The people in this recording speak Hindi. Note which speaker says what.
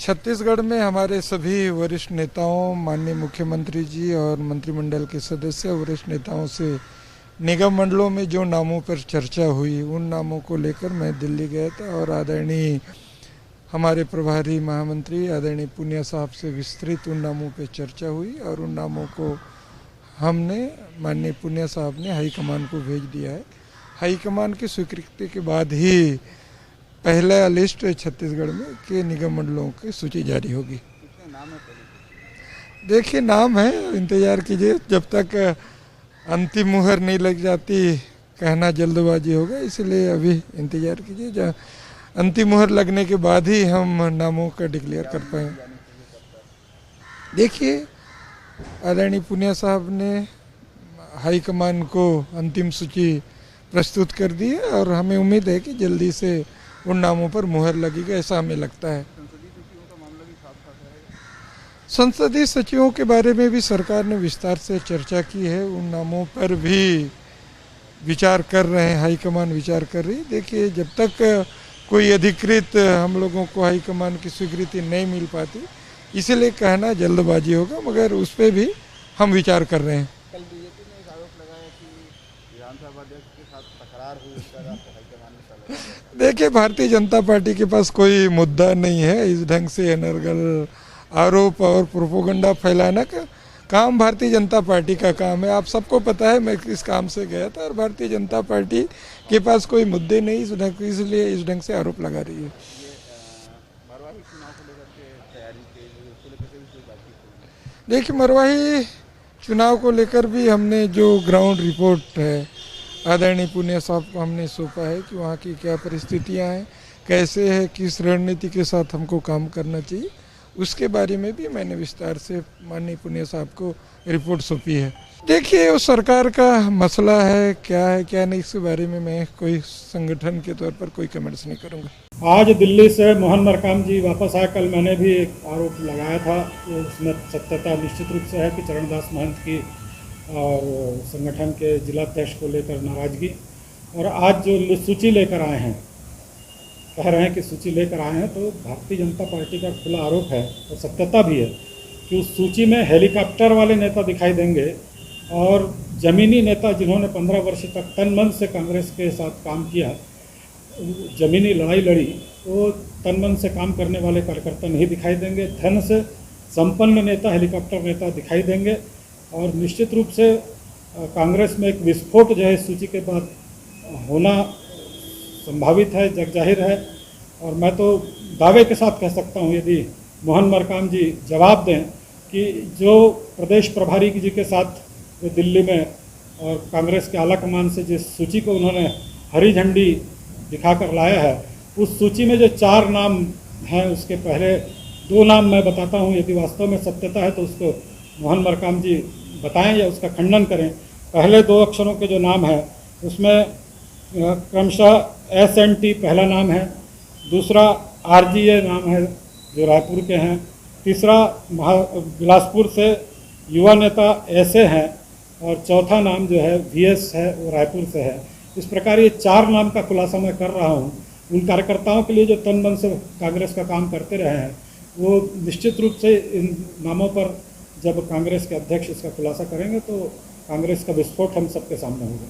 Speaker 1: छत्तीसगढ़ में हमारे सभी वरिष्ठ नेताओं, माननीय मुख्यमंत्री जी और मंत्रिमंडल के सदस्य, वरिष्ठ नेताओं से निगम मंडलों में जो नामों पर चर्चा हुई, उन नामों को लेकर मैं दिल्ली गया था और आदरणीय हमारे प्रभारी महामंत्री आदरणीय पुनिया साहब से विस्तृत उन नामों पर चर्चा हुई और उन नामों को हमने माननीय पुनिया साहब ने हाईकमान को भेज दिया है। हाईकमान की स्वीकृति के बाद ही पहला लिस्ट छत्तीसगढ़ में के निगम मंडलों की सूची जारी होगी। देखिए, नाम है, इंतजार कीजिए। जब तक अंतिम मुहर नहीं लग जाती कहना जल्दबाजी होगा, इसलिए अभी इंतजार कीजिए। जहाँ अंतिम मुहर लगने के बाद ही हम नामों का डिक्लेयर कर पाएंगे। देखिए, आदरणीय पुनिया साहब ने हाईकमान को अंतिम सूची प्रस्तुत कर दी है और हमें उम्मीद है कि जल्दी से उन नामों पर मुहर लगेगा, ऐसा हमें लगता है। संसदीय सचिवों के बारे में भी सरकार ने विस्तार से चर्चा की है। उन नामों पर भी विचार कर रहे हैं, हाईकमान विचार कर रही है। देखिए, जब तक कोई अधिकृत हम लोगों को हाईकमान की स्वीकृति नहीं मिल पाती, इसलिए कहना जल्दबाजी होगा, मगर उस पर भी हम विचार कर रहे हैं।
Speaker 2: कल बीजेपी ने एक आरोप लगाया कि विधानसभा अध्यक्ष के साथ तकरार हुई, उसका हाईकमान ने सलाह।
Speaker 1: देखिए, भारतीय जनता पार्टी के पास कोई मुद्दा नहीं है। इस ढंग से अनर्गल आरोप और प्रोपोगंडा फैलाना का काम भारतीय जनता पार्टी का काम है। आप सबको पता है, मैं किस काम से गया था और भारतीय जनता पार्टी के पास कोई मुद्दे नहीं, इसलिए इस ढंग से आरोप लगा रही है। देखिए, मरवाही चुनाव को लेकर भी हमने जो ग्राउंड रिपोर्ट है आदरणीय पुनिया साहब को हमने सौंपा है कि वहाँ की क्या परिस्थितियाँ हैं, कैसे है, किस रणनीति के साथ हमको काम करना चाहिए, उसके बारे में भी मैंने विस्तार से माननीय पुनिया साहब को रिपोर्ट सौंपी है। देखिए, वो सरकार का मसला है, क्या है क्या नहीं, इसके बारे में मैं कोई संगठन के तौर पर कोई कमेंट्स नहीं करूँगा।
Speaker 3: आज दिल्ली से मोहन मरकाम जी वापस आए। कल मैंने भी एक आरोप लगाया था, उसमें सत्यता निश्चित रूप से है कि चरणदास महंत की और संगठन के जिलाध्यक्ष को लेकर नाराजगी, और आज जो सूची लेकर आए हैं, कह रहे हैं कि सूची लेकर आए हैं, तो भारतीय जनता पार्टी का खुला आरोप है और सत्यता भी है कि उस सूची में हेलीकॉप्टर वाले नेता दिखाई देंगे और ज़मीनी नेता जिन्होंने 15 वर्ष तक तन मन से कांग्रेस के साथ काम किया, ज़मीनी लड़ाई लड़ी, वो तन मन से काम करने वाले कार्यकर्ता नहीं दिखाई देंगे। धन से संपन्न नेता, हेलीकॉप्टर नेता दिखाई देंगे और निश्चित रूप से कांग्रेस में एक विस्फोट जो है सूची के बाद होना संभावित है, जगजाहिर है। और मैं तो दावे के साथ कह सकता हूँ, यदि मोहन मरकाम जी जवाब दें कि जो प्रदेश प्रभारी जी के साथ जो दिल्ली में और कांग्रेस के आला कमान से जिस सूची को उन्होंने हरी झंडी दिखाकर लाया है, उस सूची में जो 4 नाम हैं, उसके पहले 2 नाम मैं बताता हूँ। यदि वास्तव में सत्यता है तो उसको मोहन मरकाम जी बताएं या उसका खंडन करें। पहले 2 अक्षरों के जो नाम है उसमें क्रमशः SNT पहला नाम है, दूसरा RGA नाम है जो रायपुर के हैं, तीसरा बिलासपुर से युवा नेता ऐसे हैं और चौथा नाम जो है VS है, वो रायपुर से है। इस प्रकार ये 4 नाम का खुलासा मैं कर रहा हूँ। उन कार्यकर्ताओं के लिए जो तन मन से कांग्रेस का काम करते रहे हैं, वो निश्चित रूप से इन नामों पर जब कांग्रेस के अध्यक्ष इसका खुलासा करेंगे तो कांग्रेस का विस्फोट हम सबके सामने होगा।